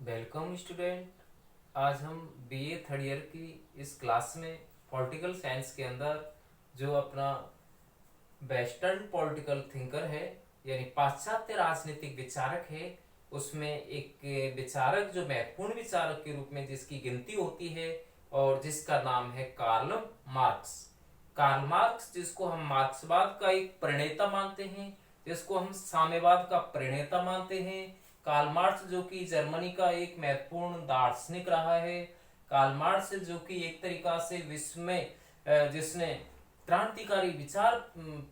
Welcome student. आज हम BA third year की इस क्लास में पॉलिटिकल साइंस के अंदर जो अपना वेस्टर्न पॉलिटिकल थिंकर है, यानी पाश्चात्य राजनीतिक विचारक है, उसमें एक विचारक जो महत्वपूर्ण विचारक के रूप में जिसकी गिनती होती है और जिसका नाम है कार्ल मार्क्स। कार्ल मार्क्स, जिसको हम मार्क्सवाद का एक प्रणेता मानते हैं, जिसको हम साम्यवाद का प्रणेता मानते हैं। कार्ल मार्क्स जो कि जर्मनी का एक महत्वपूर्ण दार्शनिक रहा है। कार्ल मार्क्स जो कि एक तरीका से विश्व में जिसने क्रांतिकारी विचार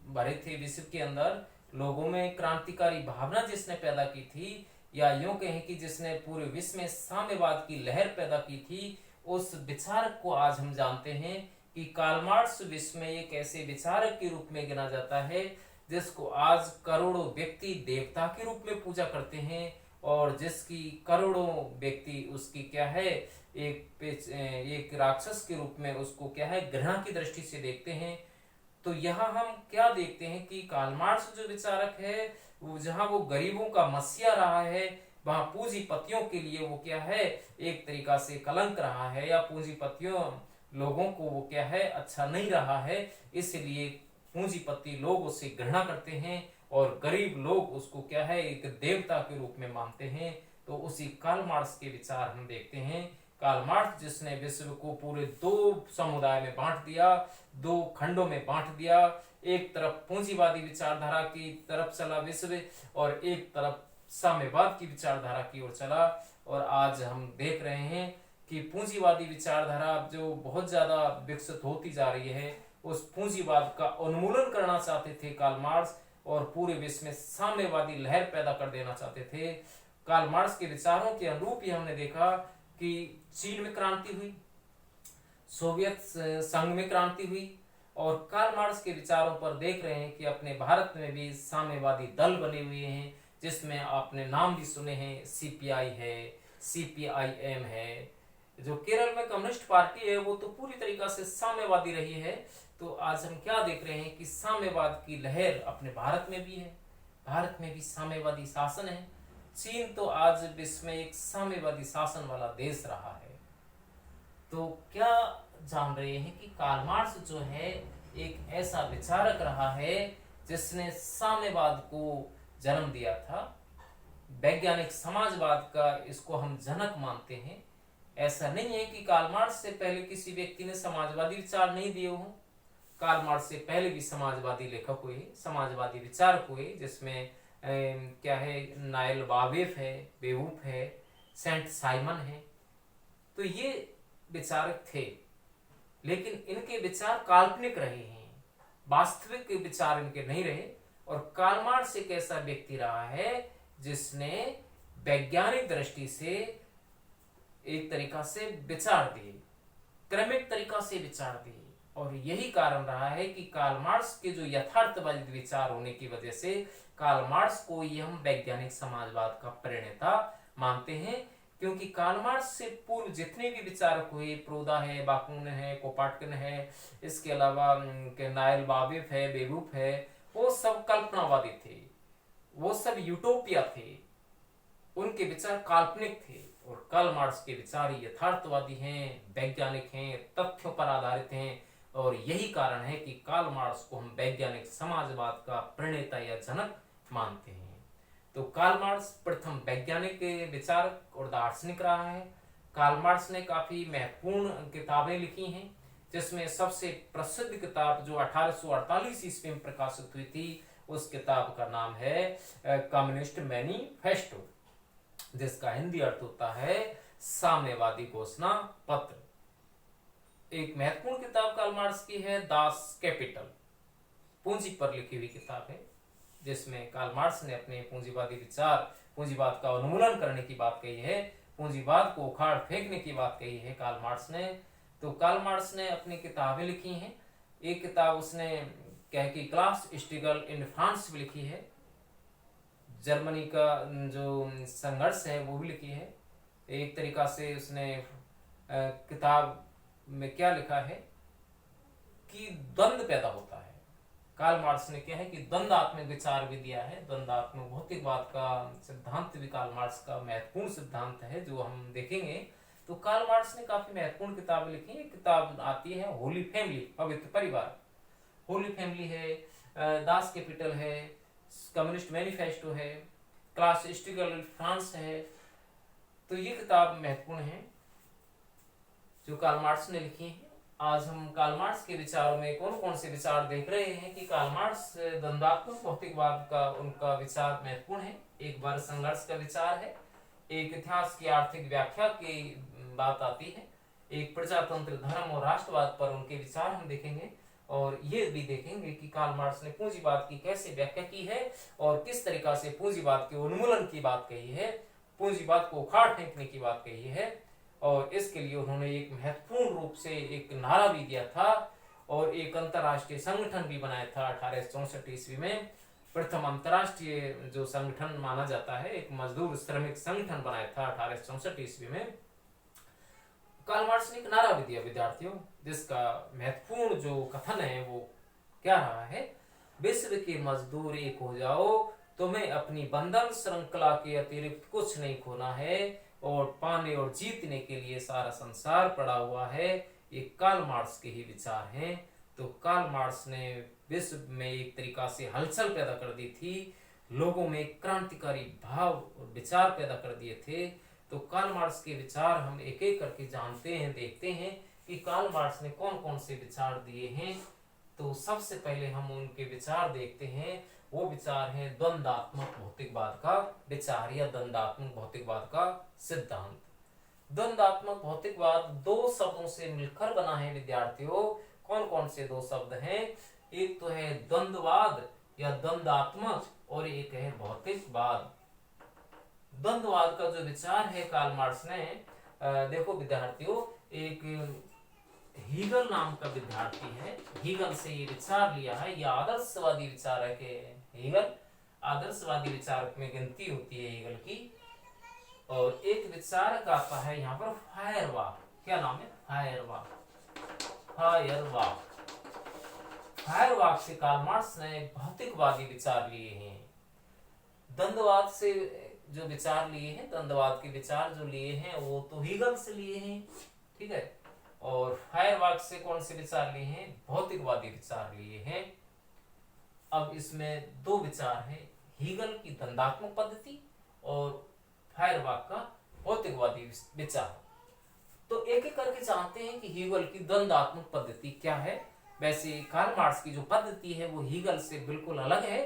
भरे थे, विश्व के अंदर लोगों में क्रांतिकारी भावना जिसने पैदा की थी, या यूं कहें कि जिसने पूरे विश्व में साम्यवाद की लहर पैदा की थी, उस विचारक को आज हम जानते हैं कि कार्ल मार्क्स विश्व में एक ऐसे विचारक के रूप में गिना जाता है जिसको आज करोड़ों व्यक्ति देवता के रूप में पूजा करते हैं, और जिसकी करोड़ों व्यक्ति उसकी क्या है, एक राक्षस के रूप में उसको क्या है, घृणा की दृष्टि से देखते हैं। तो यहाँ हम क्या देखते हैं कि कार्ल मार्क्स जो विचारक है, वो जहाँ वो गरीबों का मसीहा रहा है, वहां पूंजीपतियों के लिए वो क्या है, एक तरीका से कलंक रहा है, या पूंजीपतियों लोगों को वो क्या है, अच्छा नहीं रहा है। इसलिए पूंजीपति लोग उससे घृणा करते हैं और गरीब लोग उसको क्या है, एक देवता के रूप में मानते हैं। तो उसी कार्ल मार्क्स के विचार हम देखते हैं। कार्ल मार्क्स जिसने विश्व को पूरे दो समुदाय में बांट दिया, दो खंडों में बांट दिया। एक तरफ पूंजीवादी विचारधारा की तरफ चला विश्व, और एक तरफ साम्यवाद की विचारधारा की ओर चला। और आज हम देख रहे हैं कि पूंजीवादी विचारधारा जो बहुत ज्यादा विकसित होती जा रही है, उस पूंजीवाद का उन्मूलन करना चाहते थे कार्ल मार्क्स, और पूरे विश्व में साम्यवादी लहर पैदा कर देना चाहते थे। कार्ल मार्क्स के विचारों के अनुरूप ही हमने देखा कि चीन में क्रांति हुई, सोवियत संघ में क्रांति हुई, और कार्ल मार्क्स के विचारों पर देख रहे हैं कि अपने भारत में भी साम्यवादी दल बने हुए हैं, जिसमें आपने नाम भी सुने हैं, सीपीआई है, सीपीआईएम है। जो केरल में कम्युनिस्ट पार्टी है, वो तो पूरी तरीका से साम्यवादी रही है। तो आज हम क्या देख रहे हैं कि साम्यवाद की लहर अपने भारत में भी है, भारत में भी साम्यवादी शासन है। चीन तो आज विश्व में एक साम्यवादी शासन वाला देश रहा है। तो क्या जान रहे हैं कि कार्ल मार्क्स जो है एक ऐसा विचारक रहा है जिसने साम्यवाद को जन्म दिया था। वैज्ञानिक समाजवाद का इसको हम जनक मानते हैं। ऐसा नहीं है कि कार्ल मार्क्स से पहले किसी व्यक्ति ने समाजवादी विचार नहीं दिए हों। कार्ल मार्क्स से पहले भी समाजवादी लेखक हुए, समाजवादी विचारक हुए, जिसमें क्या है, नायल बावेफ है, बेवूफ है, सेंट साइमन है। तो ये विचारक थे, लेकिन इनके विचार काल्पनिक रहे हैं, वास्तविक विचार इनके नहीं रहे। और कार्ल मार्क्स एक ऐसा व्यक्ति रहा है जिसने वैज्ञानिक दृष्टि से एक तरीका से विचार दिए, क्रमिक तरीका से विचार दिए। और यही कारण रहा है कि कार्ल मार्क्स के जो यथार्थवादी विचार होने की वजह से कार्ल मार्क्स को ही हम वैज्ञानिक समाजवाद का प्रणेता मानते हैं। क्योंकि कार्ल मार्क्स से पूर्व जितने भी विचारक हुए, प्रोदा है, बाकुन है, कोपाटकिन है, इसके अलावा नायल बावेफ है, बेवूफ है, वो सब कल्पनावादी थे, वो सब यूटोपिया थे, उनके विचार काल्पनिक थे। और कार्ल मार्क्स के विचार यथार्थवादी हैं, वैज्ञानिक हैं, तथ्यों पर आधारित हैं। और यही कारण है कि कार्ल मार्क्स को हम वैज्ञानिक समाजवाद का प्रणेता या जनक मानते हैं। तो कार्ल मार्क्स प्रथम वैज्ञानिक विचारक और दार्शनिक रहा है। कार्ल मार्क्स ने काफी महत्वपूर्ण किताबें लिखी हैं, जिसमें सबसे प्रसिद्ध किताब जो 1848 ईस्वी में प्रकाशित हुई थी, उस किताब का नाम है कम्युनिस्ट मैनिफेस्टो, जिसका हिंदी अर्थ होता है साम्यवादी घोषणा पत्र। एक महत्वपूर्ण किताब कार्ल मार्क्स की है दास कैपिटल, पूंजी पर लिखी हुई किताब है, जिसमें कार्ल मार्क्स ने अपने पूंजीवादी विचार, पूंजीवाद का उन्मूलन करने की बात कही है, पूंजीवाद को उखाड़ फेंकने की बात कही है कार्ल मार्क्स ने। तो कार्ल मार्क्स ने अपनी किताबें लिखी हैं। एक किताब उसने क्या है कि क्लास स्ट्रगल इन फ्रांस भी लिखी है, जर्मनी का जो संघर्ष है वो भी लिखी है। एक तरीका से उसने किताब में क्या लिखा है कि द्वंद्व पैदा होता है, कार्ल मार्क्स ने क्या है कि द्वंद्वात्मक विचार भी दिया है। द्वंद्वात्मक भौतिकवाद का सिद्धांत भी कार्ल मार्क्स का महत्वपूर्ण सिद्धांत है जो हम देखेंगे। तो कार्ल मार्क्स ने काफी महत्वपूर्ण किताबें लिखी है। किताब आती है होली फैमिली, पवित्र परिवार, होली फैमिली है, दास कैपिटल है, कम्युनिस्ट मैनिफेस्टो है, क्लास स्ट्रगल फ्रांस है। तो ये किताब महत्वपूर्ण है जो कार्ल मार्क्स ने लिखी है। आज हम कार्ल मार्क्स के विचारों में कौन कौन से विचार देख रहे हैं कि कार्ल मार्क्स द्वंद्वात्मक भौतिकवाद का उनका विचार महत्वपूर्ण है। एक वर्ग संघर्ष का विचार है, एक इतिहास की आर्थिक व्याख्या की बात आती है, एक प्रजातंत्र धर्म और राष्ट्रवाद पर उनके विचार हम देखेंगे, और ये भी देखेंगे कि कार्ल मार्क्स ने पूंजीवाद की कैसे व्याख्या की है और किस तरीका से पूंजीवाद के उन्मूलन की बात कही है, पूंजीवाद को उखाड़ फेंकने की बात कही है। और इसके लिए उन्होंने एक महत्वपूर्ण रूप से एक नारा भी दिया था और एक अंतर्राष्ट्रीय संगठन भी बनाया था 1864 ईस्वी में। प्रथम अंतर्राष्ट्रीय जो संगठन माना जाता है, एक मजदूर श्रमिक संगठन बनाया था 1864 ईस्वी में। कार्ल मार्क्स ने एक नारा भी दिया विद्यार्थियों, जिसका महत्वपूर्ण जो कथन है वो क्या रहा है, विश्व के मजदूर एक हो जाओ, तुम्हें अपनी बंधन श्रृंखला के अतिरिक्त कुछ नहीं खोना है और पाने और जीतने के लिए सारा संसार पड़ा हुआ है। ये कार्ल मार्क्स के ही विचार हैं। तो कार्ल मार्क्स ने विश्व में एक तरीका से हलचल पैदा कर दी थी, लोगों में क्रांतिकारी भाव और विचार पैदा कर दिए थे। तो कार्ल मार्क्स के विचार हम एक एक करके जानते हैं, देखते हैं कि कार्ल मार्क्स ने कौन कौन से विचार दिए हैं। तो सबसे पहले हम उनके विचार देखते हैं। वो विचार है द्वंद्वात्मक भौतिकवाद का विचार या द्वंद्वात्मक भौतिकवाद का सिद्धांत। द्वंद्वात्मक भौतिकवाद दो शब्दों से मिलकर बना है विद्यार्थियों। कौन कौन से दो शब्द हैं? एक तो है द्वंद्ववाद या द्वंद्वात्मक और एक है भौतिकवाद। द्वंद्ववाद का जो विचार है कार्ल मार्क्स ने, देखो विद्यार्थियों, एक हीगल नाम का विद्यार्थी है, हीगल से ये विचार लिया है। यह आदर्शवादी विचारक है। हीगल आदर्शवादी विचारक में गिनती होती है हीगल की। और एक विचारक आता है यहाँ पर फायरबाख। क्या नाम है? फायरबाख। फायरबाख से कार्ल मार्क्स ने भौतिकवादी विचार लिए हैं। द्वंद्ववाद से जो विचार लिए हैं, द्वंद्ववाद के विचार जो लिए हैं वो तो हीगल से लिए हैं, ठीक है। और फायरबाख से कौन से विचार लिए हैं? भौतिकवादी विचार लिए हैं। अब इसमें दो विचार हैं, हीगल की द्वंद्वात्मक पद्धति और फायरबाख का भौतिकवादी विचार। तो एक एक करके जानते हैं कि हीगल की द्वंद्वात्मक पद्धति क्या है। वैसे कार्ल मार्क्स की जो पद्धति है वो हीगल से बिल्कुल अलग है।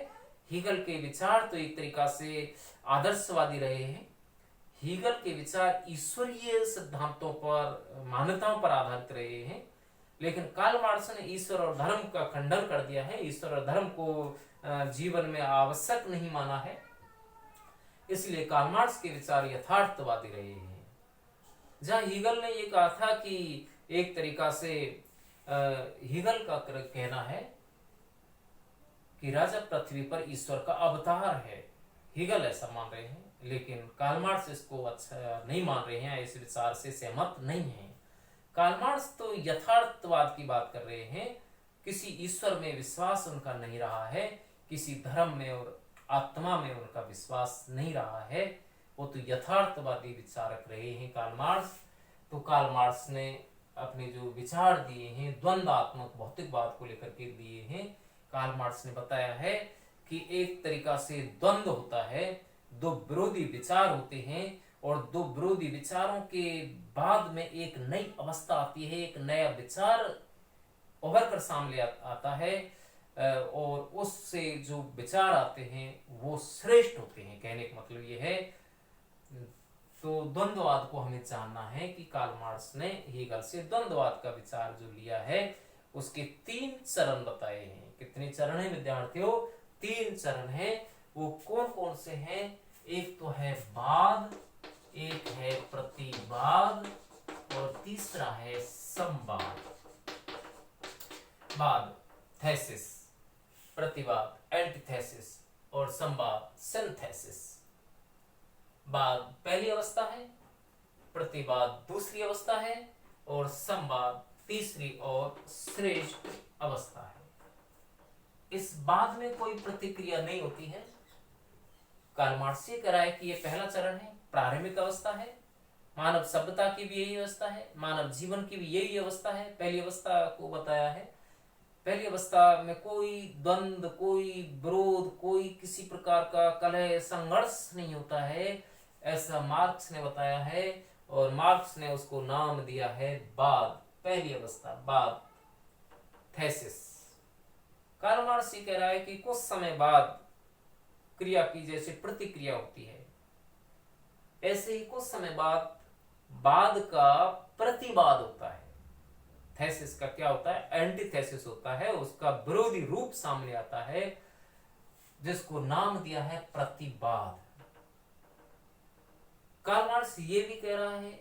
हीगल के विचार तो एक तरीका से आदर्शवादी रहे हैं। हीगल के विचार ईश्वरीय सिद्धांतों पर, मान्यताओं पर आधारित रहे हैं। लेकिन कार्ल मार्क्स ने ईश्वर और धर्म का खंडन कर दिया है। ईश्वर और धर्म को जीवन में आवश्यक नहीं माना है। इसलिए कार्ल मार्क्स के विचार यथार्थवादी रहे हैं। जहां हीगल ने ये कहा था कि एक तरीका से हीगल का कहना है कि राजा पृथ्वी पर ईश्वर का अवतार है, हीगल ऐसा मान रहे हैं। लेकिन कार्ल मार्क्स इसको अच्छा नहीं मान रहे हैं, इस विचार से सहमत नहीं है। कार्ल मार्क्स तो यथार्थवाद की बात कर रहे हैं। किसी ईश्वर में विश्वास उनका नहीं रहा है, किसी धर्म में और आत्मा में उनका विश्वास नहीं रहा है। वो तो यथार्थवादी विचारक रहे हैं कार्ल मार्क्स। तो कार्ल मार्क्स ने अपने जो विचार दिए हैं द्वंद्वात्मक भौतिकवाद को लेकर के दिए हैं। कार्ल मार्क्स ने बताया है कि एक तरीका से द्वंद्व होता है, दो विरोधी विचार होते हैं और दो विरोधी विचारों के बाद में एक नई अवस्था आती है, एक नया विचार उभर कर सामने आता है और उससे जो विचार आते हैं वो श्रेष्ठ होते हैं। कहने का मतलब ये है। तो द्वंद्ववाद को हमें जानना है कि कार्ल मार्क्स ने हीगल से द्वंद्ववाद का विचार जो लिया है उसके 3 चरण बताए हैं। कितने चरण हैं विद्यार्थियों? 3 चरण हैं। वो कौन कौन से हैं? एक तो है वाद, एक है प्रतिवाद और तीसरा है संवाद। वाद थेसिस, प्रतिवाद एंटीथेसिस और संवाद सिंथेसिस। वाद पहली अवस्था है, प्रतिवाद दूसरी अवस्था है और संवाद तीसरी और श्रेष्ठ अवस्था है। इस बाद में कोई प्रतिक्रिया नहीं होती है। कार्ल मार्क्स ये कह रहा है कि ये पहला चरण है, प्रारंभिक अवस्था है। मानव सभ्यता की भी यही अवस्था है, मानव जीवन की भी यही अवस्था है। पहली अवस्था को बताया है, पहली अवस्था में कोई द्वंद्व, कोई विरोध, कोई किसी प्रकार का कलह संघर्ष नहीं होता है, ऐसा मार्क्स ने बताया है। और मार्क्स ने उसको नाम दिया है बाद, पहली अवस्था, बाद, थेसिस। कार्ल मार्क्स ये कह रहा है कि कुछ समय बाद क्रिया की जैसे प्रतिक्रिया होती है, ऐसे ही कुछ समय बाद का प्रतिवाद होता है। थेसिस का क्या होता है? एंटीथेसिस होता है, उसका विरोधी रूप सामने आता है, जिसको नाम दिया है प्रतिवाद। कार्ल मार्क्स ये भी कह रहा है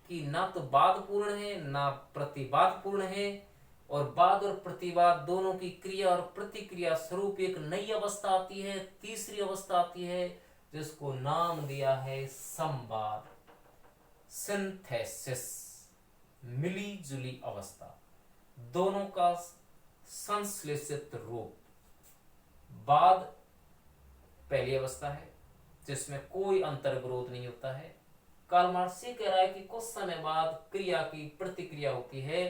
कि ना तो वाद पूर्ण है ना प्रतिवाद पूर्ण है, और वाद और प्रतिवाद दोनों की क्रिया और प्रतिक्रिया स्वरूप एक नई अवस्था आती है, तीसरी अवस्था आती है, जिसको नाम दिया है संवाद, सिंथेसिस, मिली जुली अवस्था, दोनों का संश्लेषित रूप। वाद पहली अवस्था है जिसमें कोई अंतर विरोध नहीं होता है। कार्ल मार्क्स ये कह रहा है कि कुछ समय बाद क्रिया की प्रतिक्रिया होती है,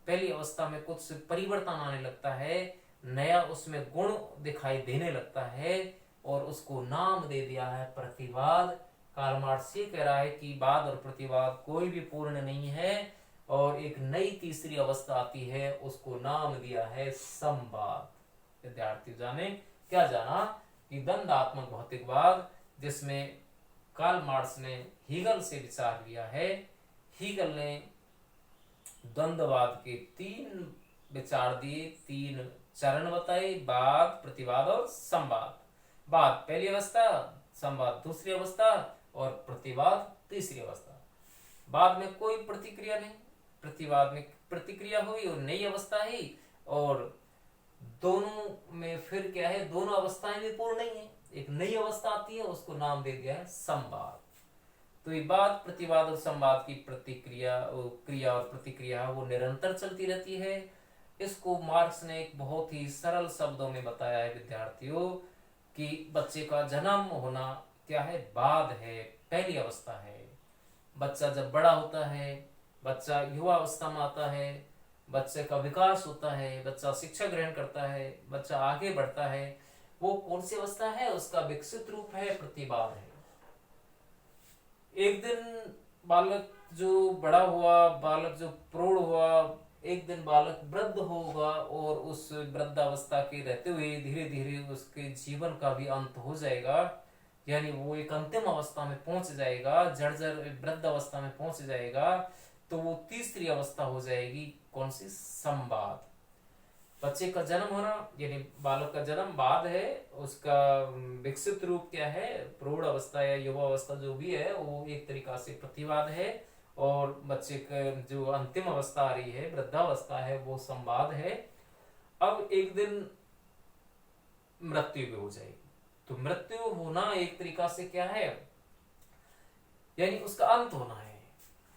पहली अवस्था में कुछ परिवर्तन आने लगता है, नया उसमें गुण दिखाई देने लगता है, और उसको नाम दे दिया है प्रतिवाद। कार्ल मार्क्स ये कह रहा है कि वाद और प्रतिवाद कोई भी पूर्ण नहीं है, और एक नई तीसरी अवस्था आती है, उसको नाम दिया है संवाद। विद्यार्थी जाने क्या जाना कि द्वंद्वात्मक भौतिकवाद, जिसमें कार्ल मार्क्स ने हीगल से विचार लिया है। हीगल ने द्वंद्ववाद के 3 विचार दिए, 3 चरण बताए, वाद, प्रतिवाद और संवाद। वाद पहली अवस्था, संवाद दूसरी अवस्था, और प्रतिवाद तीसरी अवस्था। बाद में कोई प्रतिक्रिया नहीं, प्रतिवाद में प्रतिक्रिया हुई और नई अवस्था ही, और दोनों में फिर क्या है, दोनों अवस्थाएं भी पूर्ण नहीं है, एक नई अवस्था आती है, उसको नाम दे दिया है संवाद। तो ये वाद, प्रतिवाद और संवाद की प्रतिक्रिया, क्रिया और प्रतिक्रिया वो निरंतर चलती रहती है। इसको मार्क्स ने एक बहुत ही सरल शब्दों में बताया है विद्यार्थियों, कि बच्चे का जन्म होना क्या है, वाद है, पहली अवस्था है। बच्चा जब बड़ा होता है, बच्चा युवा अवस्था में आता है, बच्चे का विकास होता है, बच्चा शिक्षा ग्रहण करता है, बच्चा आगे बढ़ता है, वो कौन सी अवस्था है, उसका विकसित रूप है, प्रतिवाद है। एक दिन बालक जो बड़ा हुआ, बालक जो प्रौढ़ हुआ, एक दिन बालक वृद्ध होगा, और उस वृद्धावस्था के रहते हुए धीरे धीरे उसके जीवन का भी अंत हो जाएगा, यानी वो एक अंतिम अवस्था में पहुंच जाएगा, जर्जर वृद्ध अवस्था में पहुंच जाएगा। तो वो तीसरी अवस्था हो जाएगी, कौन सी, संवाद। बच्चे का जन्म होना यानी बालक का जन्म बाद है, उसका विकसित रूप क्या है, प्रौढ़ अवस्था या युवा अवस्था जो भी है, वो एक तरीका से प्रतिवाद है, और बच्चे का जो अंतिम अवस्था आ रही है, वृद्धावस्था है, वो संवाद है। अब एक दिन मृत्यु भी हो जाएगी, तो मृत्यु होना एक तरीका से क्या है, यानी उसका अंत होना है,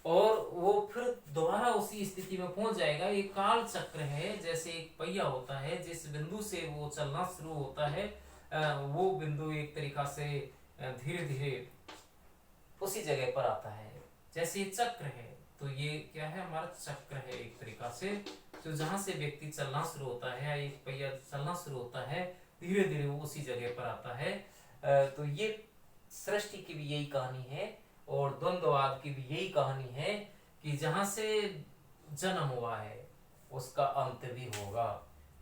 और वो फिर दोबारा उसी स्थिति में पहुंच जाएगा। ये काल चक्र है, जैसे एक पहिया होता है, जिस बिंदु से वो चलना शुरू होता है, वो बिंदु एक तरीका से धीरे धीरे उसी जगह पर आता है। जैसे ये चक्र है, तो ये क्या है, हमारा चक्र है एक तरीका से, तो जहां से व्यक्ति चलना शुरू होता है, एक पहिया चलना शुरू होता है, धीरे धीरे वो उसी जगह पर आता है। तो ये सृष्टि की भी यही कहानी है, और द्वंद्ववाद की भी यही कहानी है, कि जहां से जन्म हुआ है उसका अंत भी होगा,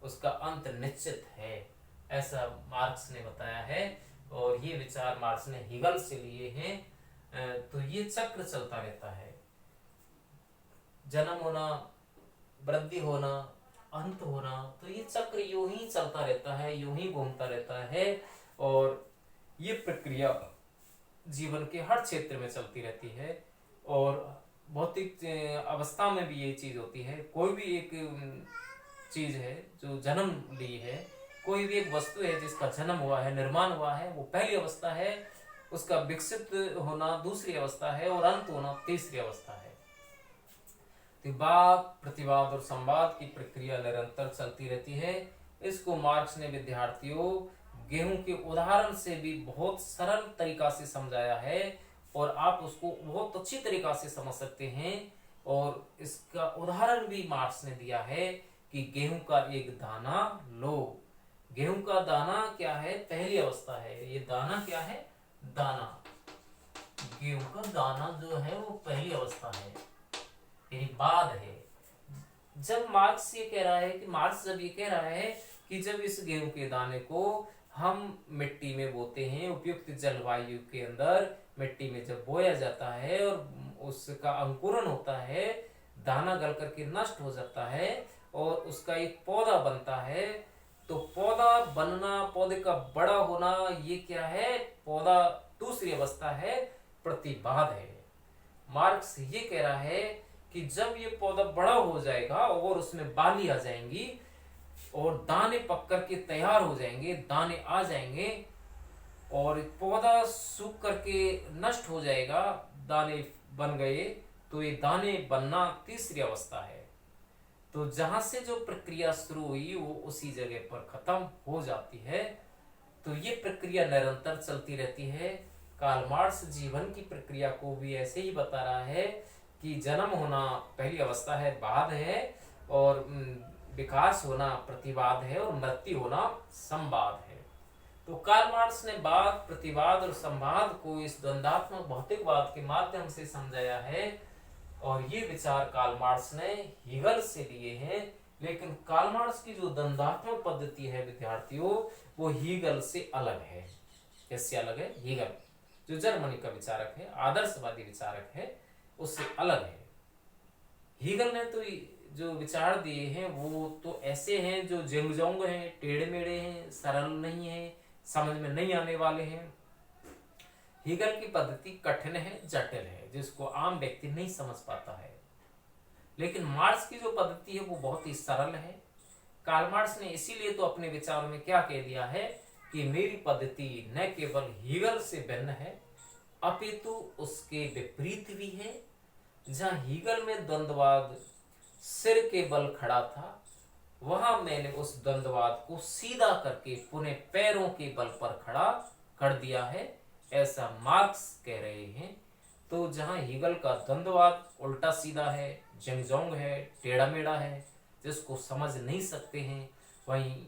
उसका अंत निश्चित है, ऐसा मार्क्स ने बताया है। और ये विचार मार्क्स ने हीगल से लिए हैं। तो ये चक्र चलता रहता है, जन्म होना, वृद्धि होना, अंत होना, तो ये चक्र यूं ही चलता रहता है, यूं ही घूमता रहता है, और ये प्रक्रिया जीवन के हर क्षेत्र में चलती रहती है। और भौतिक अवस्था में भी ये चीज होती है। कोई भी एक चीज है जो जन्म ली है, कोई भी एक वस्तु है जिसका जन्म हुआ है, निर्माण हुआ है, वो पहली अवस्था है, उसका विकसित होना दूसरी अवस्था है, और अंत होना तीसरी अवस्था है। तो वाद, प्रतिवाद और संवाद की प्रक्रिया निरंतर चलती रहती है, इसको मार्क्स ने विद्यार्थियों गेहूं के उदाहरण से भी बहुत सरल तरीका से समझाया है और आप उसको बहुत अच्छी तरीका से समझ सकते हैं। और इसका उदाहरण भी मार्क्स ने दिया है कि गेहूं का एक दाना लो। गेहूं का दाना क्या है? पहली अवस्था है। ये दाना क्या है? दाना। गेहूं का दाना जो है वो पहली अवस्था है, यानी बाद है। जब मार्क्स ये कह रहा है कि मार्क्स जब ये कह रहा है कि जब इस गेहूं के दाने को हम मिट्टी में बोते हैं, उपयुक्त जलवायु के अंदर मिट्टी में जब बोया जाता है और उसका अंकुरण होता है, दाना गल करके नष्ट हो जाता है और उसका एक पौधा बनता है, तो पौधा बनना, पौधे का बड़ा होना, ये क्या है? पौधा दूसरी अवस्था है, प्रतिबाध है। मार्क्स ये कह रहा है कि जब ये पौधा बड़ा हो जाएगा और उसमें बाली आ जाएंगी और दाने पक करके तैयार हो जाएंगे, दाने आ जाएंगे और पौधा सूख करके नष्ट हो जाएगा, दाने बन गए, तो ये दाने बनना तीसरी अवस्था है। तो जहां से जो प्रक्रिया शुरू हुई वो उसी जगह पर खत्म हो जाती है। तो ये प्रक्रिया निरंतर चलती रहती है। कार्ल मार्क्स जीवन की प्रक्रिया को भी ऐसे ही बता रहा है कि जन्म होना पहली अवस्था है, बाद है, और विकास होना प्रतिवाद है और मृत्यु होना संवाद है। तो कार्ल मार्क्स ने बाद, प्रतिवाद और संवाद को इस द्वंद्वात्मक भौतिकवाद के माध्यम से समझाया है और ये विचार कार्ल मार्क्स ने हीगल से लिए हैं। लेकिन कार्ल मार्क्स की जो द्वंद्वात्मक पद्धति है विद्यार्थियों, वो हीगल से अलग है। कैसे अलग है? हीगल जो जर्मनी का विचारक है, आदर्शवादी विचारक है, उससे अलग है। हीगल ने तो जो विचार दिए हैं वो तो ऐसे हैं जो जेंग हैं, टेढ़े मेढ़े हैं, सरल नहीं है, समझ में नहीं आने वाले हैं। हीगल की पद्धति कठिन है, जटिल है, जिसको आम व्यक्ति नहीं समझ पाता है। लेकिन मार्क्स की जो पद्धति है वो बहुत ही सरल है। कार्ल मार्क्स ने इसीलिए तो अपने विचारों में क्या कह दिया है कि मेरी पद्धति न केवल हीगल से भिन्न है अपितु उसके विपरीत भी है। जहां हीगल में द्वंद्ववाद सिर के बल खड़ा था, वहां मैंने उस द्वंद्ववाद को सीधा करके पुनः पैरों के बल पर खड़ा कर दिया है, ऐसा मार्क्स कह रहे हैं। तो जहां हीगल का द्वंद्ववाद उल्टा सीधा है, जंगजोंग है, टेढ़ा मेढ़ा है, जिसको समझ नहीं सकते हैं, वहीं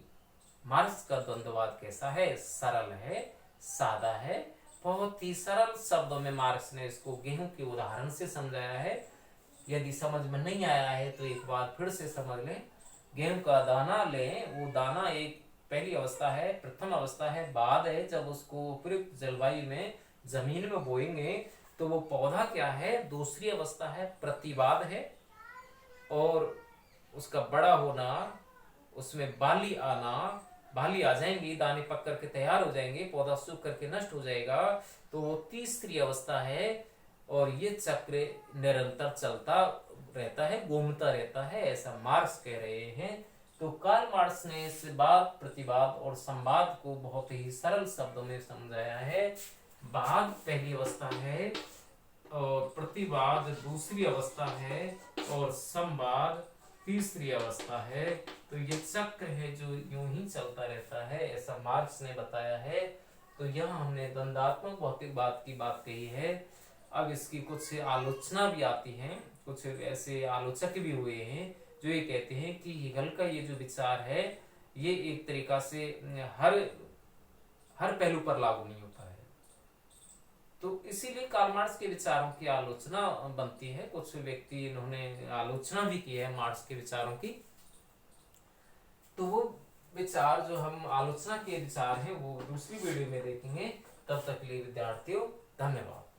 मार्क्स का द्वंद्ववाद कैसा है? सरल है, सादा है। बहुत ही सरल शब्दों में मार्क्स ने इसको गेहूं के उदाहरण से समझाया है। यदि समझ में नहीं आया है तो एक बार फिर से समझ लें। गेहूं का दाना लें, वो दाना एक पहली अवस्था है, प्रथम अवस्था है, बाद है। जब उसको उपयुक्त जलवायु में जमीन में बोएंगे तो वो पौधा क्या है? दूसरी अवस्था है, प्रतिवाद है। और उसका बड़ा होना, उसमें बाली आना, बाली आ जाएंगी, दाने पक करके तैयार हो जाएंगे, पौधा सूख करके नष्ट हो जाएगा, तो वो तीसरी अवस्था है। और ये चक्र निरंतर चलता रहता है, घूमता रहता है, ऐसा मार्क्स कह रहे हैं। तो कार्ल मार्क्स ने इस बाद, प्रतिवाद और संवाद को बहुत ही सरल शब्दों में समझाया है। बाद पहली अवस्था है और प्रतिवाद दूसरी अवस्था है और संवाद तीसरी अवस्था है। तो ये चक्र है जो यूं ही चलता रहता है, ऐसा मार्क्स ने बताया है। तो यह हमने द्वंद्वात्मक भौतिकवाद की बात कही है। अब इसकी कुछ आलोचना भी आती है, कुछ ऐसे आलोचक भी हुए हैं जो ये कहते हैं कि हीगल का ये जो विचार है ये एक तरीका से हर पहलू पर लागू नहीं होता है। तो इसीलिए कार्ल मार्क्स के विचारों की आलोचना बनती है। कुछ व्यक्ति इन्होंने आलोचना भी की है मार्क्स के विचारों की। तो वो विचार जो हम आलोचना के विचार हैं वो दूसरी वीडियो में देखेंगे। तब तक के लिए विद्यार्थियों धन्यवाद।